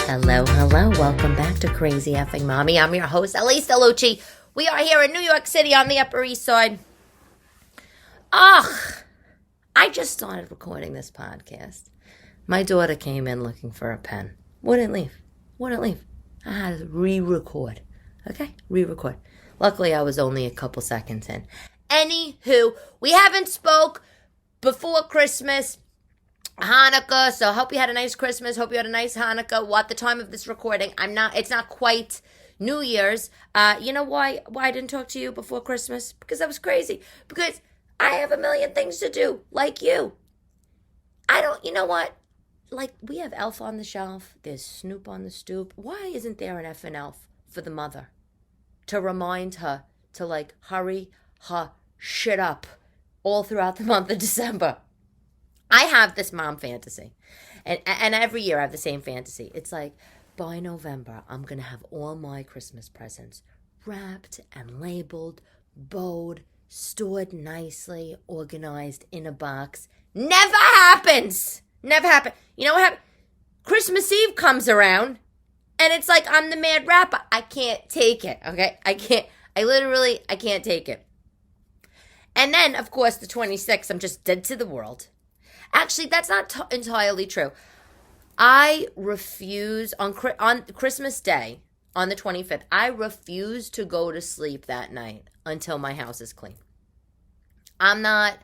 Hello, welcome back to Crazy Effing Mommy. I'm your host, Elyse DeLucci. We are here in New York City on the Upper East Side. I just started recording this podcast. My daughter came in looking for a pen. Wouldn't leave. I had to re-record. Okay? Re-record. Luckily, I was only a couple seconds in. Anywho, we haven't spoke before Christmas, Hanukkah, so hope you had a nice Christmas, hope you had a nice Hanukkah. Well, at the time of this recording, it's not quite New Year's. You know why I didn't talk to you before Christmas? Because I was crazy. Because I have a million things to do, like you. You know what? Like, we have Elf on the shelf, there's Snoop on the stoop. Why isn't there an effing elf for the mother? To remind her to, like, hurry her shit up all throughout the month of December. I have this mom fantasy, and every year I have the same fantasy. It's like, by November, I'm going to have all my Christmas presents wrapped and labeled, bowed, stored nicely, organized in a box. Never happens! Never happened. You know what happened? Christmas Eve comes around, and it's like I'm the mad rapper. I can't take it, okay? I can't take it. And then, of course, the 26th, I'm just dead to the world. Actually, that's not entirely true. I refuse, on Christmas Day, on the 25th, I refuse to go to sleep that night until my house is clean. I'm not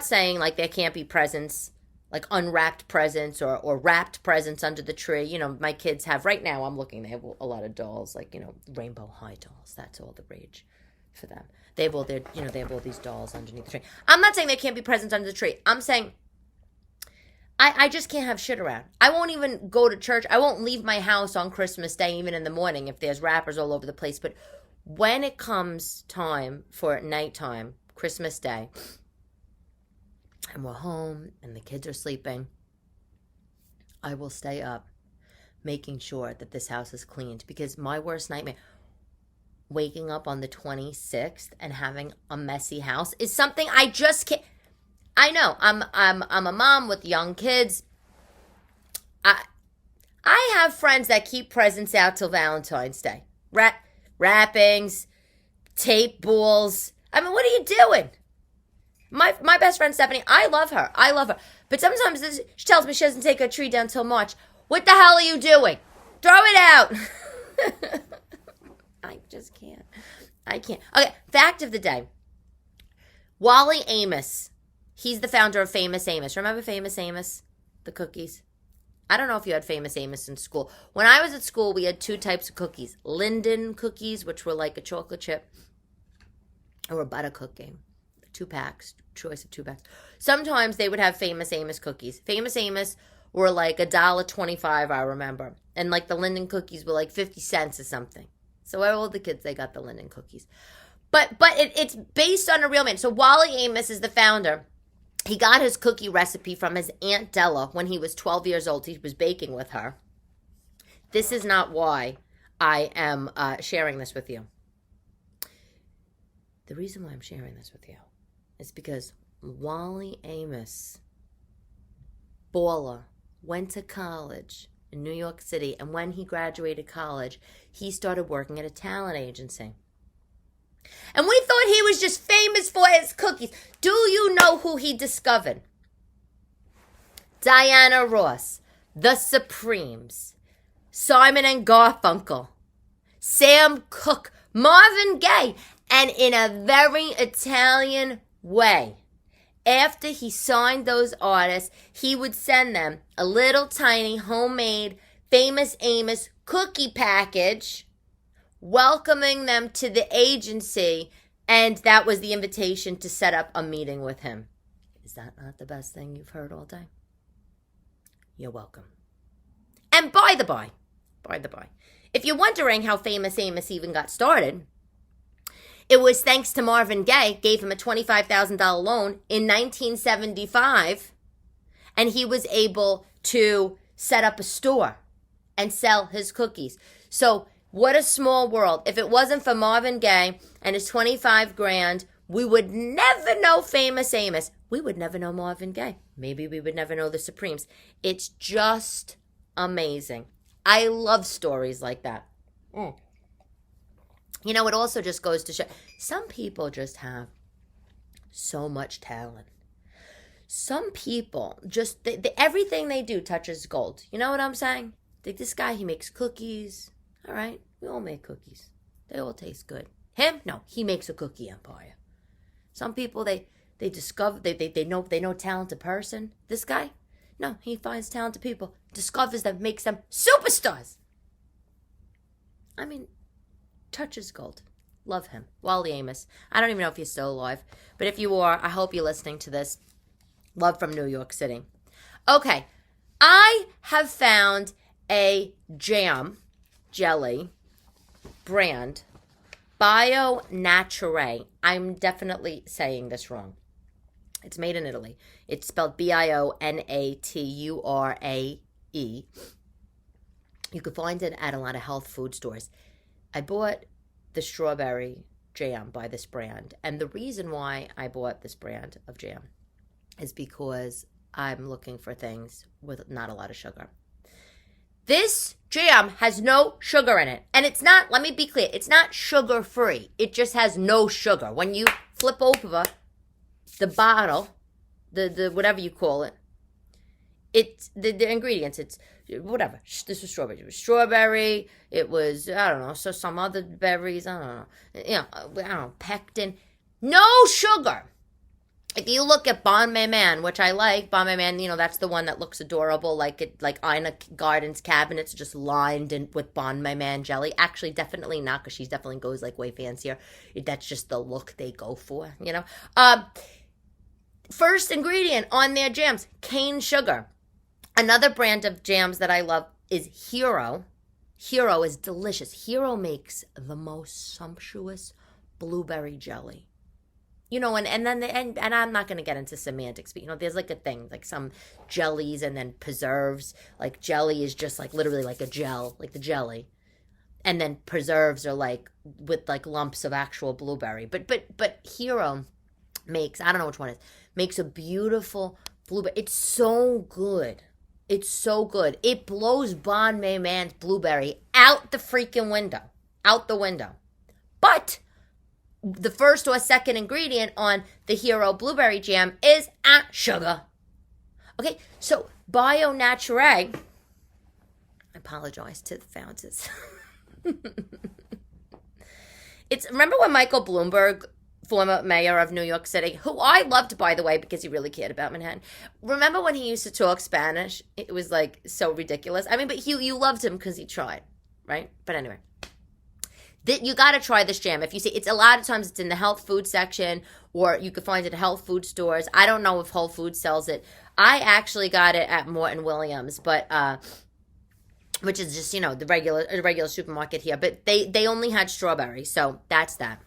saying, like, there can't be presents, like unwrapped presents or wrapped presents under the tree. You know, my kids have, right now I'm looking, they have a lot of dolls, like, you know, rainbow high dolls. That's all the rage for them. They have all these dolls underneath the tree. I'm not saying there can't be presents under the tree. I'm saying I just can't have shit around. I won't even go to church. I won't leave my house on Christmas Day, even in the morning, if there's wrappers all over the place. But when it comes time for nighttime, Christmas Day, and we're home and the kids are sleeping, I will stay up making sure that this house is cleaned. Because my worst nightmare, waking up on the 26th and having a messy house, is something I just can't. I know, I'm a mom with young kids. I have friends that keep presents out till Valentine's Day. Wrappings, tape balls. I mean, what are you doing? My best friend Stephanie, I love her. But sometimes she tells me she doesn't take her tree down till March. What the hell are you doing? Throw it out. I just can't. I can't. Okay, fact of the day. Wally Amos. He's the founder of Famous Amos. Remember Famous Amos? The cookies? I don't know if you had Famous Amos in school. When I was at school, we had two types of cookies. Linden cookies, which were like a chocolate chip, or a butter cookie. 2 packs, choice of 2 packs. Sometimes they would have Famous Amos cookies. Famous Amos were like $1.25, I remember. And like the Linden cookies were like 50 cents or something. So all the kids, they got the Linden cookies. But it's based on a real man. So Wally Amos is the founder. He got his cookie recipe from his Aunt Della when he was 12 years old. He was baking with her. This is not why I am sharing this with you. The reason why I'm sharing this with you is because Wally Amos, baller, went to college in New York City. And when he graduated college, he started working at a talent agency. And we thought he was just famous for his cookies. Do you know who he discovered? Diana Ross, The Supremes, Simon and Garfunkel, Sam Cooke, Marvin Gaye, and in a very Italian way. After he signed those artists, he would send them a little tiny homemade Famous Amos cookie package, welcoming them to the agency, and that was the invitation to set up a meeting with him. Is that not the best thing you've heard all day? You're welcome. And by the by, if you're wondering how Famous Amos even got started, it was thanks to Marvin Gaye, gave him a $25,000 loan in 1975, and he was able to set up a store and sell his cookies. So what a small world. If it wasn't for Marvin Gaye and his $25,000, We would never know famous Amos. We would never know Marvin Gaye. Maybe we would never know the Supremes. It's just amazing. I love stories like that. You know, it also just goes to show some people just have so much talent. Some people just, everything they do touches gold. You know what I'm saying? Like this guy, he makes cookies. All right, we all make cookies. They all taste good. Him? No, he makes a cookie empire. Some people, they discover, they know talented person. This guy? No, he finds talented people, discovers them, makes them superstars. I mean, touches gold. Love him. Wally Amos. I don't even know if he's still alive. But if you are, I hope you're listening to this. Love from New York City. Okay. I have found a jam jelly brand. Bio Nature. I'm definitely saying this wrong. It's made in Italy. It's spelled Bionature. You can find it at a lot of health food stores. I bought the strawberry jam by this brand. And the reason why I bought this brand of jam is because I'm looking for things with not a lot of sugar. This jam has no sugar in it. And it's not, let me be clear, it's not sugar-free. It just has no sugar. When you flip over the bottle, the whatever you call it, it's the ingredients, it's whatever. This was strawberry. It was strawberry. It was, I don't know, so some other berries, I don't know. You know, I don't know, pectin. No sugar. If you look at Bon Maman, which I like, Bon Maman, you know, that's the one that looks adorable, like Ina Garden's cabinets just lined with Bon Maman jelly. Actually, definitely not, because she definitely goes like way fancier. That's just the look they go for, you know. First ingredient on their jams, cane sugar. Another brand of jams that I love is Hero. Hero is delicious. Hero makes the most sumptuous blueberry jelly. You know, and I'm not going to get into semantics, but, you know, there's like a thing, like some jellies and then preserves. Like jelly is just like literally like a gel, like the jelly. And then preserves are like with like lumps of actual blueberry. But Hero makes, I don't know which one it is, makes a beautiful blueberry. It's so good. It's so good. It blows Bon Maman's blueberry out the freaking window. Out the window. But the first or second ingredient on the Hero blueberry jam is sugar. Okay, so Bio Nature, I apologize to the founders. Remember when Michael Bloomberg, former mayor of New York City, who I loved, by the way, because he really cared about Manhattan. Remember when he used to talk Spanish? It was like so ridiculous. I mean, but you loved him because he tried, right? But anyway, you got to try this jam. If you see, it's a lot of times it's in the health food section, or you can find it at health food stores. I don't know if Whole Foods sells it. I actually got it at Morton Williams, but which is just, you know, the regular supermarket here. But they only had strawberry, so that's that.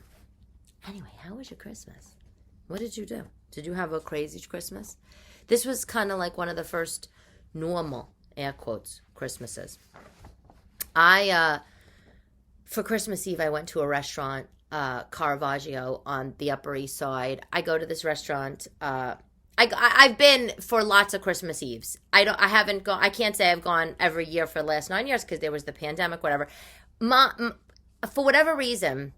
Anyway, how was your Christmas? What did you do? Did you have a crazy Christmas? This was kind of like one of the first normal, air quotes, Christmases. For Christmas Eve, I went to a restaurant, Caravaggio, on the Upper East Side. I go to this restaurant. I've been for lots of Christmas Eves. I can't say I've gone every year for the last 9 years because there was the pandemic, whatever. For whatever reason,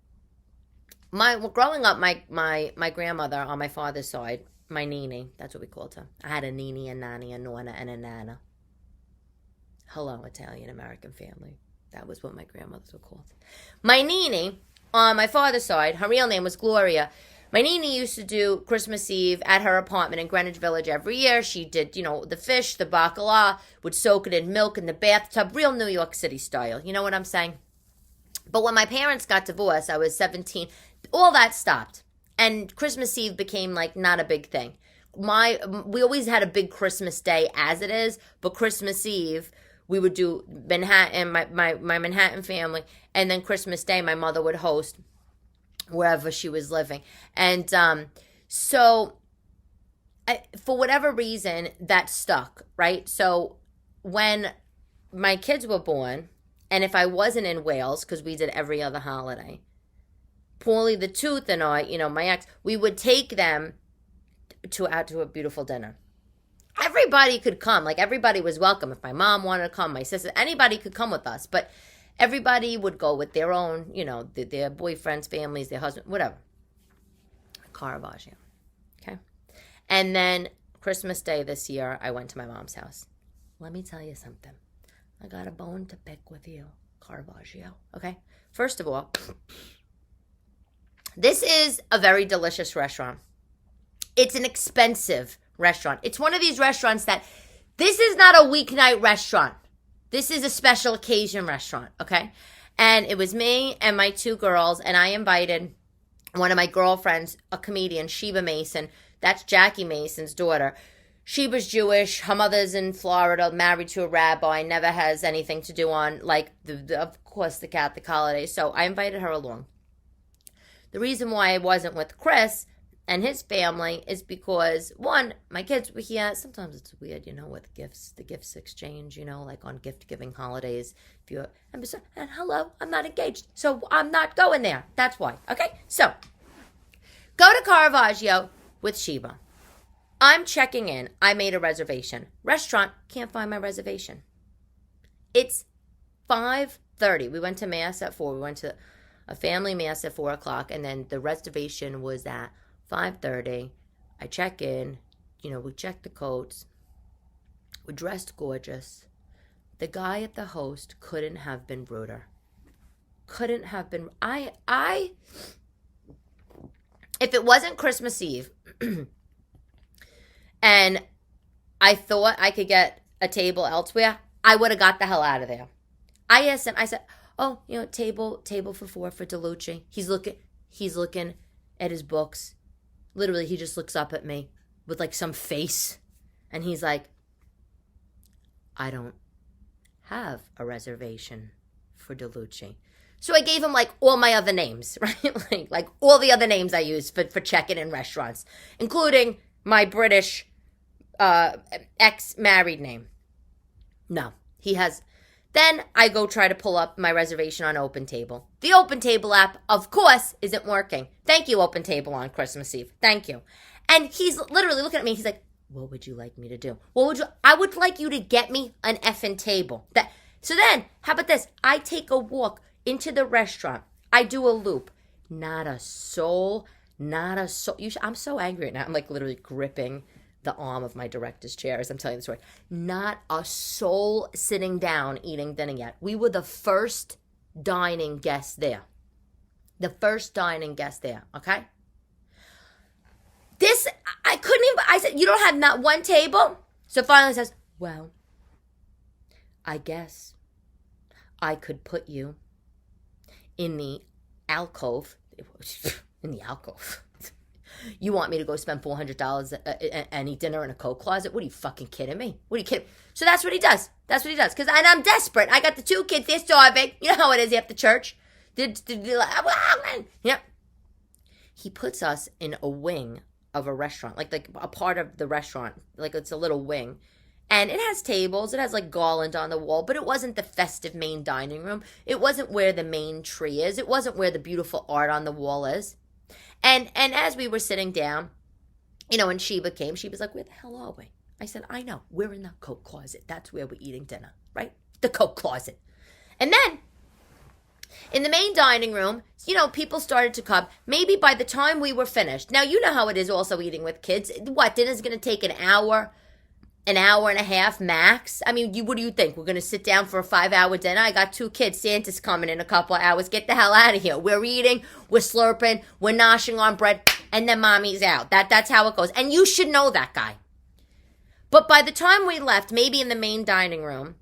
growing up, my grandmother on my father's side, my Nini, that's what we called her. I had a Nini, a Nani, a Nonna, and a Nana. Hello, Italian-American family. That was what my grandmothers were called. My Nini, on my father's side, her real name was Gloria. My Nini used to do Christmas Eve at her apartment in Greenwich Village every year. She did, you know, the fish, the bacala, would soak it in milk in the bathtub, real New York City style. You know what I'm saying? But when my parents got divorced, I was 17, all that stopped. And Christmas Eve became like not a big thing. We always had a big Christmas Day as it is, but Christmas Eve, we would do Manhattan, my Manhattan family, and then Christmas Day, my mother would host wherever she was living. And so for whatever reason, that stuck, right? So when my kids were born, and if I wasn't in Wales, because we did every other holiday, Paulie the Tooth and I, my ex, we would take them out to a beautiful dinner. Everybody could come. Like, everybody was welcome. If my mom wanted to come, my sister, anybody could come with us. But everybody would go with their own, their boyfriends, families, their husband, whatever. Caravaggio. Okay? And then Christmas Day this year, I went to my mom's house. Let me tell you something. I got a bone to pick with you, Caravaggio. Okay? First of all, this is a very delicious restaurant. It's an expensive restaurant. It's one of these restaurants that, this is not a weeknight restaurant. This is a special occasion restaurant, okay? And it was me and my 2 girls, and I invited one of my girlfriends, a comedian, Sheba Mason. That's Jackie Mason's daughter. Sheba's Jewish. Her mother's in Florida, married to a rabbi, never has anything to do on, like, of course, the Catholic holidays. So I invited her along. The reason why I wasn't with Chris and his family is because, one, my kids were here. Sometimes it's weird, with gifts, the gifts exchange, like on gift-giving holidays. And hello, I'm not engaged, so I'm not going there. That's why, okay? So, go to Caravaggio with Sheba. I'm checking in. I made a reservation. Restaurant, can't find my reservation. It's 5:30. We went to Mass at 4. We went to a family Mass at 4 o'clock, and then the reservation was at 5:30. I check in. We check the coats. We're dressed gorgeous. The guy at the host couldn't have been ruder. Couldn't have been. If it wasn't Christmas Eve, and I thought I could get a table elsewhere, I would have got the hell out of there. I asked him, I said, oh, table for 4 for DeLucci. He's looking at his books. Literally, he just looks up at me with like some face. And he's like, I don't have a reservation for DeLucci. So I gave him like all my other names, right? like all the other names I use for checking in restaurants, including my British ex-married name. No, he has. Then I go try to pull up my reservation on OpenTable. The OpenTable app, of course, isn't working. Thank you, OpenTable, on Christmas Eve. Thank you. And he's literally looking at me. He's like, what would you like me to do? I would like you to get me an effing table. So then, how about this? I take a walk into the restaurant. I do a loop. Not a soul. I'm so angry right now. I'm like literally gripping the arm of my director's chair as I'm telling the story. Not a soul sitting down eating dinner yet. We were the first dining guests there. Okay? I said, you don't have not one table? So finally he says, well, I guess I could put you in the alcove. In the alcove. You want me to go spend $400 and eat dinner in a coat closet? What, are you fucking kidding me? So that's what he does. And I'm desperate. I got the 2 kids. They're starving. You know how it is after church. Yeah. He puts us in a wing of a restaurant, like a part of the restaurant. Like it's a little wing. And it has tables. It has like garland on the wall. But it wasn't the festive main dining room. It wasn't where the main tree is. It wasn't where the beautiful art on the wall is. And as we were sitting down, when Sheba came, she was like, where the hell are we? I said, I know. We're in the coat closet. That's where we're eating dinner, right? The coat closet. And then, in the main dining room, people started to come. Maybe by the time we were finished. Now, you know how it is also eating with kids. What, dinner's going to take an hour and a half max? I mean, what do you think? We're going to sit down for a 5-hour dinner? I got 2 kids. Santa's coming in a couple of hours. Get the hell out of here. We're eating, we're slurping, we're noshing on bread, and then mommy's out. That's how it goes. And you should know that guy. But by the time we left, maybe in the main dining room,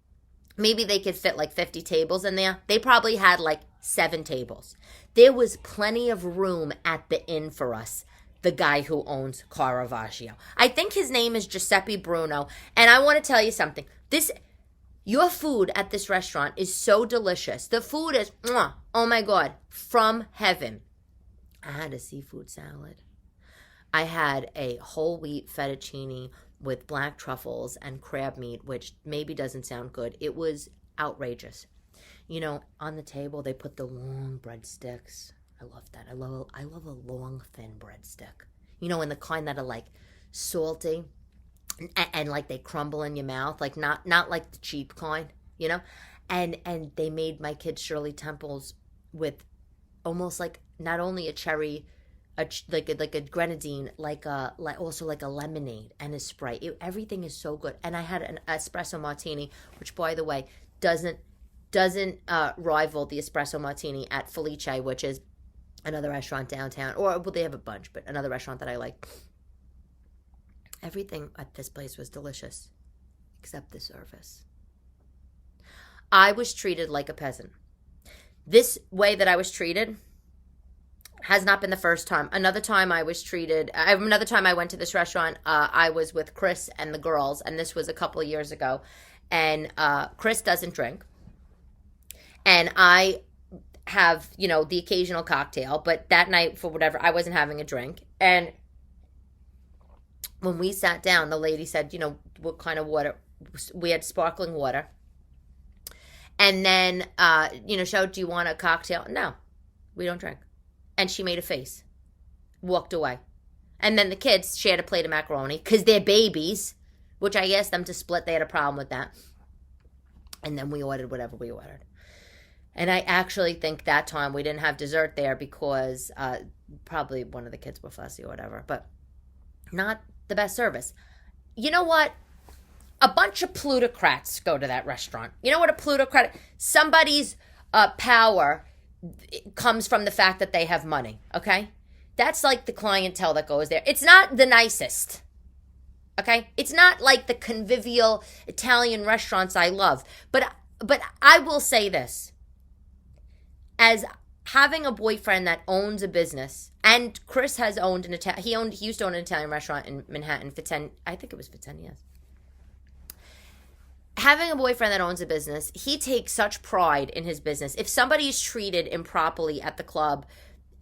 maybe they could fit like 50 tables in there. They probably had like 7 tables. There was plenty of room at the inn for us. The guy who owns Caravaggio. I think his name is Giuseppe Bruno. And I want to tell you something. Your food at this restaurant is so delicious. The food is, oh my God, from heaven. I had a seafood salad. I had a whole wheat fettuccine with black truffles and crab meat, which maybe doesn't sound good. It was outrageous. On the table, they put the long breadsticks. I love that. I love a long, thin breadstick. You know, and the kind that are like salty and like they crumble in your mouth, like not like the cheap kind, you know. And they made my kids Shirley Temples with almost like not only a cherry, like a grenadine, like also like a lemonade and a Sprite. Everything is so good. And I had an espresso martini, which by the way doesn't rival the espresso martini at Felice, which is another restaurant downtown, or well, they have a bunch, but another restaurant that I like. Everything at this place was delicious, except the service. I was treated like a peasant. This way that I was treated has not been the first time. Another time I went to this restaurant, I was with Chris and the girls, and this was a couple of years ago, and Chris doesn't drink, and I have, the occasional cocktail, but that night, for whatever, I wasn't having a drink. And when we sat down, the lady said, what kind of water? We had sparkling water. And then, so do you want a cocktail? No, we don't drink. And she made a face, walked away. And then the kids shared a plate of macaroni because they're babies, which I asked them to split. They had a problem with that. And then we ordered whatever we ordered. And I actually think that time we didn't have dessert there because probably one of the kids were fussy or whatever, but not the best service. You know what? A bunch of plutocrats go to that restaurant. You know what a plutocrat? Somebody's power comes from the fact that they have money, okay? That's like the clientele that goes there. It's not the nicest, okay? It's not like the convivial Italian restaurants I love. But I will say this. As having a boyfriend that owns a business, and Chris has owned he used to own an Italian restaurant in Manhattan for 10 years. Having a boyfriend that owns a business, he takes such pride in his business. If somebody is treated improperly at the club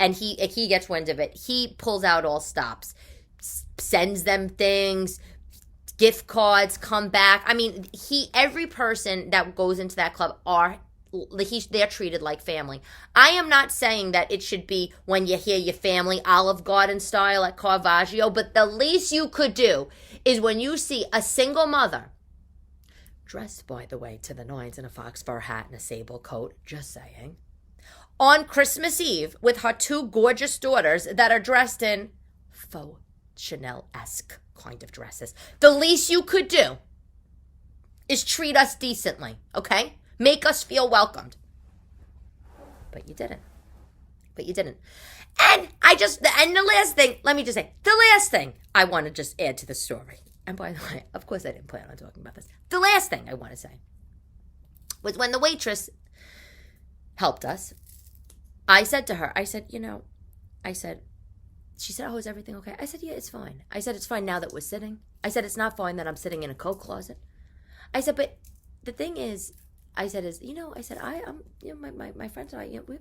and he gets wind of it, he pulls out all stops, sends them things, gift cards, come back. I mean, every person that goes into that club they're treated like family. I am not saying that it should be when you hear your family Olive Garden style at Caravaggio, but the least you could do is when you see a single mother, dressed, by the way, to the nines in a fox fur hat and a sable coat, just saying, on Christmas Eve with her two gorgeous daughters that are dressed in faux Chanel-esque kind of dresses. The least you could do is treat us decently, okay? Make us feel welcomed. But you didn't. And the last thing, let me just say, the last thing I want to just add to the story. And by the way, of course I didn't plan on talking about this. The last thing I want to say was when the waitress helped us, I said to her, she said, oh, is everything okay? I said, yeah, it's fine. I said, it's fine now that we're sitting. I said, it's not fine that I'm sitting in a coat closet. I said, but the thing is, my friends and I, we're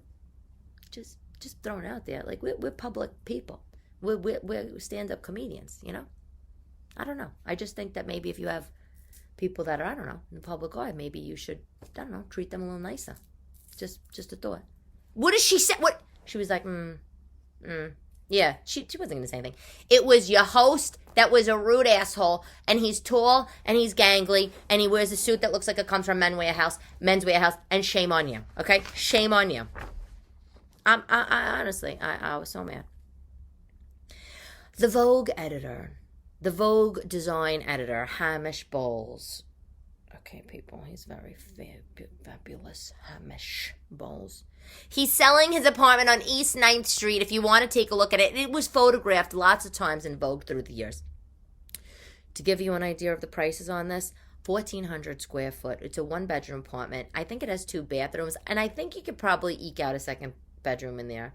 just throwing it out there. Like, we're public people. We're stand-up comedians, I don't know. I just think that maybe if you have people that are, in the public eye, maybe you should, treat them a little nicer. Just a thought. What did she say? What? She was like, Yeah, she wasn't going to say anything. It was your host that was a rude asshole, and he's tall, and he's gangly, and he wears a suit that looks like it comes from Men's Warehouse, and shame on you, okay? Shame on you. I honestly, I was so mad. The Vogue design editor, Hamish Bowles. Okay, people, he's very fabulous, Hamish Bowles. He's selling his apartment on East 9th Street if you want to take a look at it. It was photographed lots of times in Vogue through the years. To give you an idea of the prices on this, 1,400 square foot. It's a one-bedroom apartment. I think it has 2 bathrooms, and I think you could probably eke out a second bedroom in there.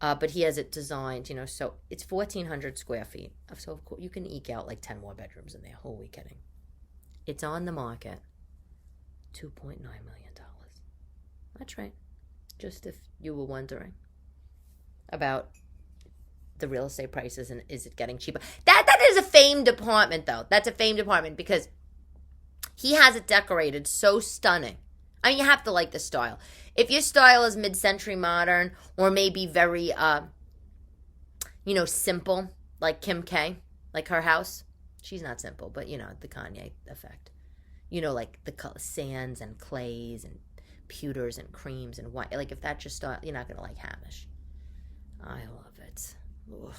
But he has it designed, so it's 1,400 square feet. So of course you can eke out like 10 more bedrooms in there. Who are we kidding? It's on the market, $2.9 million. That's right. Just if you were wondering about the real estate prices and is it getting cheaper. That is a famed apartment, though. That's a famed apartment because he has it decorated so stunning. I mean, you have to like the style. If your style is mid-century modern or maybe very, simple, like Kim K, like her house. She's not simple, but, the Kanye effect. Like the sands and clays and pewters and creams and white. Like, if that's your style, you're not going to like Hamish. I love it. Ugh.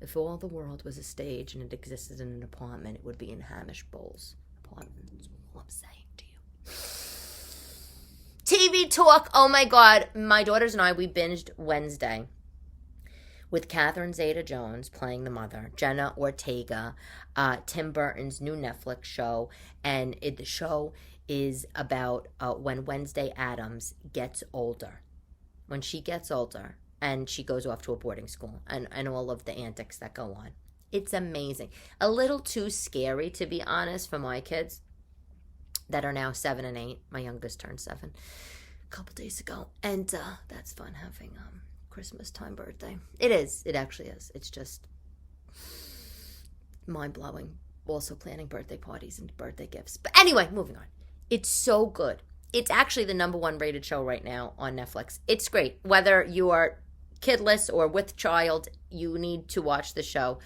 If all the world was a stage and it existed in an apartment, it would be in Hamish Bowles' apartment. That's all I'm saying to you. TV talk. Oh my God. My daughters and I, we binged Wednesday with Catherine Zeta-Jones playing the mother, Jenna Ortega, Tim Burton's new Netflix show. And the show is about when Wednesday Addams gets older. When she gets older and she goes off to a boarding school and all of the antics that go on. It's amazing. A little too scary, to be honest, for my kids that are now 7 and 8. My youngest turned 7 a couple days ago. And that's fun having Christmas time birthday. It is. It actually is. It's just mind-blowing. Also planning birthday parties and birthday gifts. But anyway, moving on. It's so good. It's actually the #1 rated show right now on Netflix. It's great. Whether you are kidless or with child, you need to watch the show.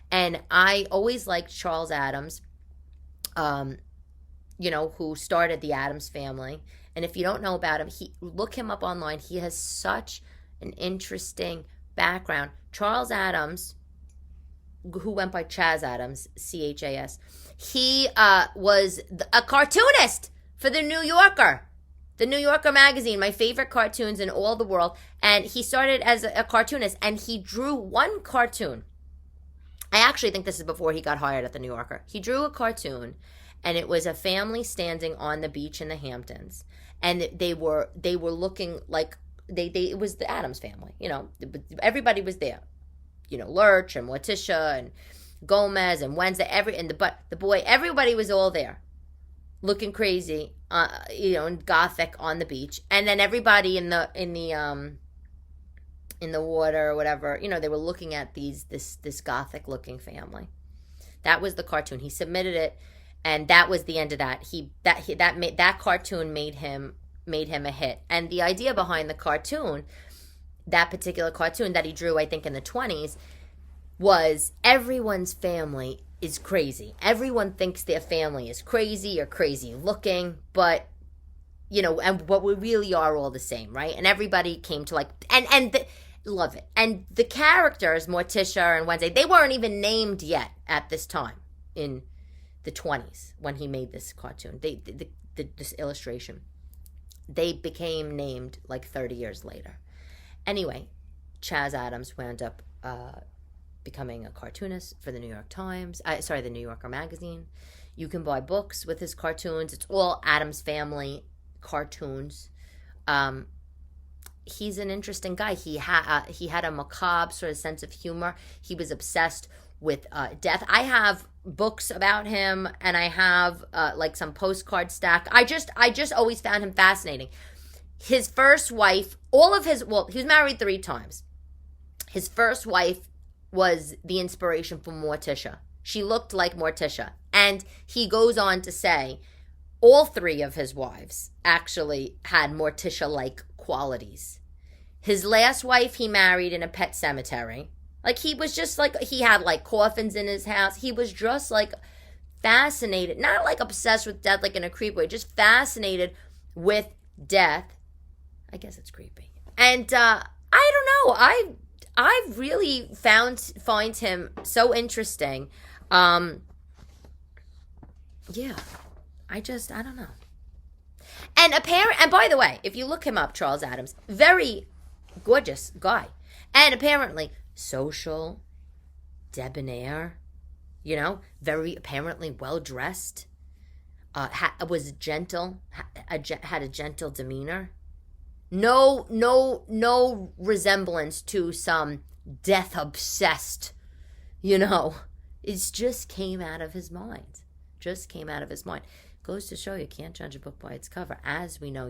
And I always liked Charles Addams, who started the Addams family. And if you don't know about him, look him up online. He has such an interesting background. Charles Addams, who went by Chaz Addams, Chas, he was a cartoonist for the New Yorker magazine, my favorite cartoons in all the world. And he started as a cartoonist, and he drew one cartoon. I actually think this is before he got hired at the New Yorker. He drew a cartoon, and it was a family standing on the beach in the Hamptons, and they were looking like it was the Addams family. Everybody was there. Lurch and Morticia and Gomez and Wednesday, the boy, everybody was all there, looking crazy, in gothic on the beach, and then everybody in the water or whatever, they were looking at this gothic looking family. That was the cartoon. He submitted it, and that was the end of that. That cartoon made him a hit. And the idea behind the cartoon, that particular cartoon that he drew, I think in the 20s, was everyone's family is crazy. Everyone thinks their family is crazy or crazy looking, but but we really are all the same, right? And everybody came to love it. And the characters, Morticia and Wednesday, they weren't even named yet at this time in the 20s when he made this cartoon. This illustration, they became named like 30 years later. Anyway, Chaz Addams wound up becoming a cartoonist for the New Yorker magazine. You can buy books with his cartoons. It's all Addams family cartoons. He's an interesting guy. He had a macabre sort of sense of humor. He was obsessed with death. I have books about him, and I have some postcard stack. I just always found him fascinating. His first wife, he was married 3 times. His first wife was the inspiration for Morticia. She looked like Morticia. And he goes on to say all 3 of his wives actually had Morticia-like qualities. His last wife he married in a pet cemetery. He was just he had coffins in his house. He was just fascinated, not obsessed with death in a creepy way, just fascinated with death. I guess it's creepy. And I don't know. I really find him so interesting. Yeah. I don't know. And by the way, if you look him up, Charles Addams, very gorgeous guy. And apparently social, debonair, very apparently well-dressed, was gentle, had a gentle demeanor. No resemblance to some death-obsessed, It just came out of his mind. Goes to show you can't judge a book by its cover, as we know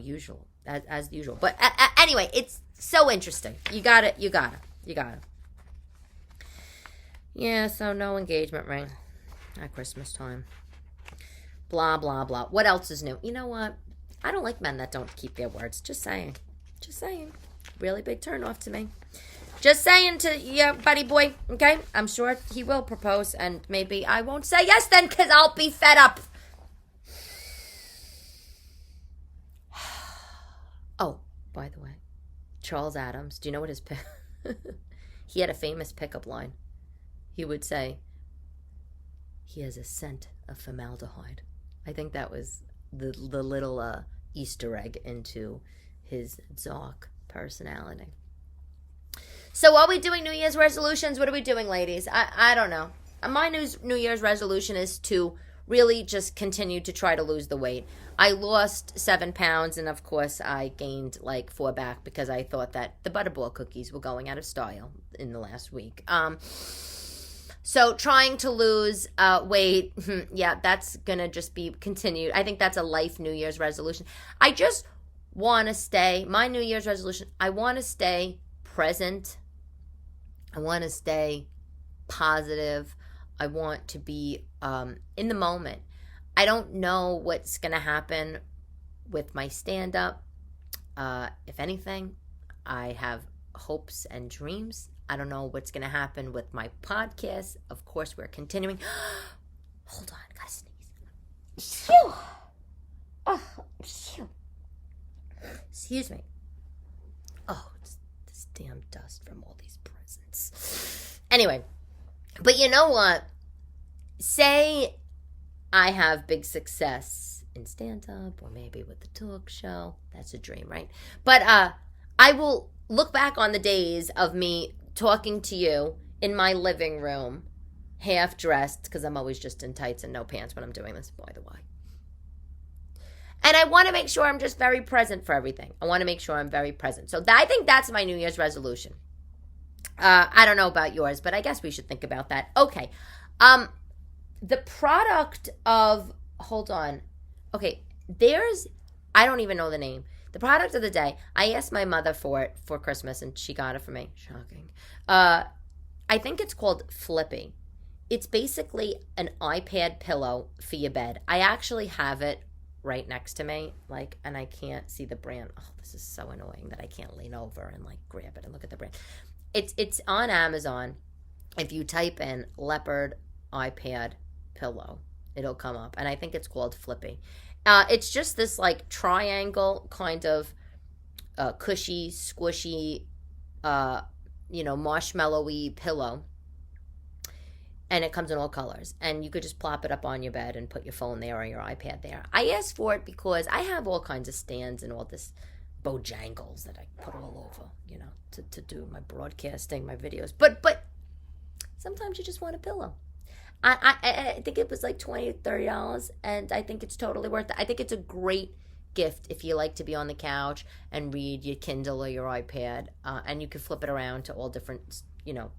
as usual. But anyway, it's so interesting. You got it. Yeah, so no engagement ring at Christmas time. Blah, blah, blah. What else is new? You know what? I don't like men that don't keep their words. Just saying. Just saying. Really big turnoff to me. Just saying to your buddy boy, okay? I'm sure he will propose, and maybe I won't say yes then because I'll be fed up. Oh, by the way, Charles Addams, do you know what his he had a famous pickup line. He would say, he has a scent of formaldehyde. I think that was the little Easter egg into his dark personality. So are we doing New Year's resolutions? What are we doing, ladies? I don't know. My New Year's resolution is to really just continue to try to lose the weight. I lost 7 pounds, and of course I gained like 4 back because I thought that the Butterball cookies were going out of style in the last week. So trying to lose weight, yeah, that's going to just be continued. I think that's a life New Year's resolution. I just want to stay, my New Year's resolution, I want to stay present. I want to stay positive. I want to be in the moment. I don't know what's going to happen with my stand-up. If anything, I have hopes and dreams. I don't know what's going to happen with my podcast. Of course, we're continuing. Hold on, gotta sneeze. Phew. Oh, phew. Excuse me. Oh, it's this damn dust from all these presents. Anyway, but you know what? Say I have big success in stand-up or maybe with the talk show. That's a dream, right? But I will look back on the days of me talking to you in my living room, half dressed, because I'm always just in tights and no pants when I'm doing this, by the way. And I want to make sure I'm just very present for everything. I want to make sure I'm very present. So I think that's my New Year's resolution. I don't know about yours, but I guess we should think about that. Okay. The product of, hold on. Okay, I don't even know the name. The product of the day, I asked my mother for it for Christmas, and she got it for me. Shocking. I think it's called Flippy. It's basically an iPad pillow for your bed. I actually have it right next to me, and I can't see the brand. Oh, this is so annoying that I can't lean over and grab it and look at the brand. It's on Amazon. If you type in leopard iPad pillow, it'll come up, and I think it's called Flippy. It's just this triangle kind of cushy, squishy, marshmallowy pillow, and it comes in all colors, and you could just plop it up on your bed and put your phone there or your iPad there. I asked for it because I have all kinds of stands and all this bojangles that I put all over, to do my broadcasting, my videos, but sometimes you just want a pillow. I think it was $20, $30, and I think it's totally worth it. I think it's a great gift if you like to be on the couch and read your Kindle or your iPad, and you can flip it around to all different,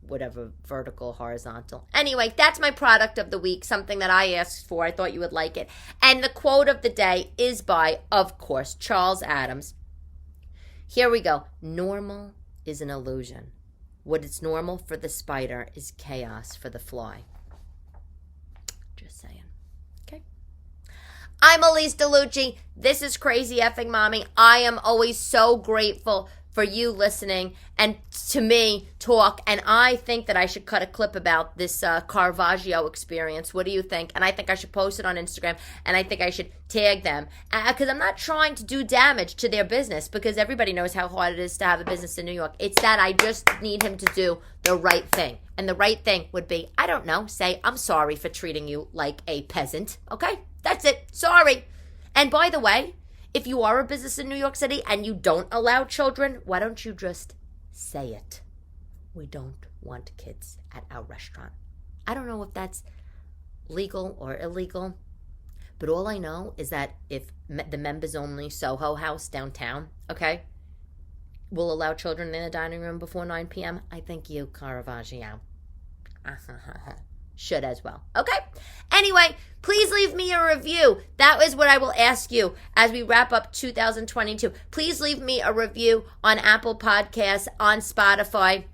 whatever, vertical, horizontal. Anyway, that's my product of the week, something that I asked for. I thought you would like it. And the quote of the day is by, of course, Charles Addams. Here we go. Normal is an illusion. What is normal for the spider is chaos for the fly. Just saying. Okay. I'm Elyse DeLucci. This is Crazy Effing Mommy. I am always so grateful for you listening and to me talk. And I think that I should cut a clip about this Caravaggio experience. What do you think? And I think I should post it on Instagram, and I think I should tag them, because I'm not trying to do damage to their business, because everybody knows how hard it is to have a business in New York. It's that I just need him to do the right thing. And the right thing would be, I don't know, say, I'm sorry for treating you like a peasant. Okay? That's it. Sorry. And by the way, if you are a business in New York City and you don't allow children, why don't you just say it? We don't want kids at our restaurant. I don't know if that's legal or illegal, but all I know is that if the members-only Soho House downtown, okay, will allow children in the dining room before 9 p.m., I think you, Caravaggio, should as well. Okay? Anyway, please leave me a review. That is what I will ask you as we wrap up 2022. Please leave me a review on Apple Podcasts, on Spotify,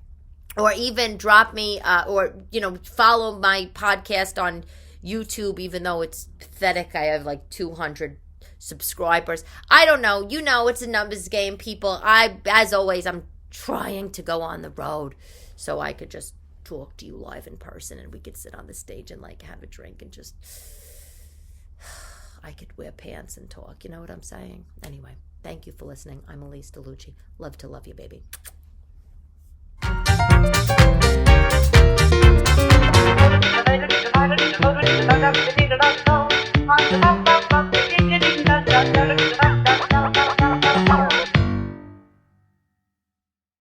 or even drop me follow my podcast on YouTube, even though it's pathetic. I have 200 subscribers. I don't know. You know, it's a numbers game, people. As always, I'm trying to go on the road so I could just talk to you live in person and we could sit on the stage and like have a drink and just, I could wear pants and talk. You know what I'm saying? Anyway, thank you for listening. I'm Elyse DeLucci. Love to love you, baby.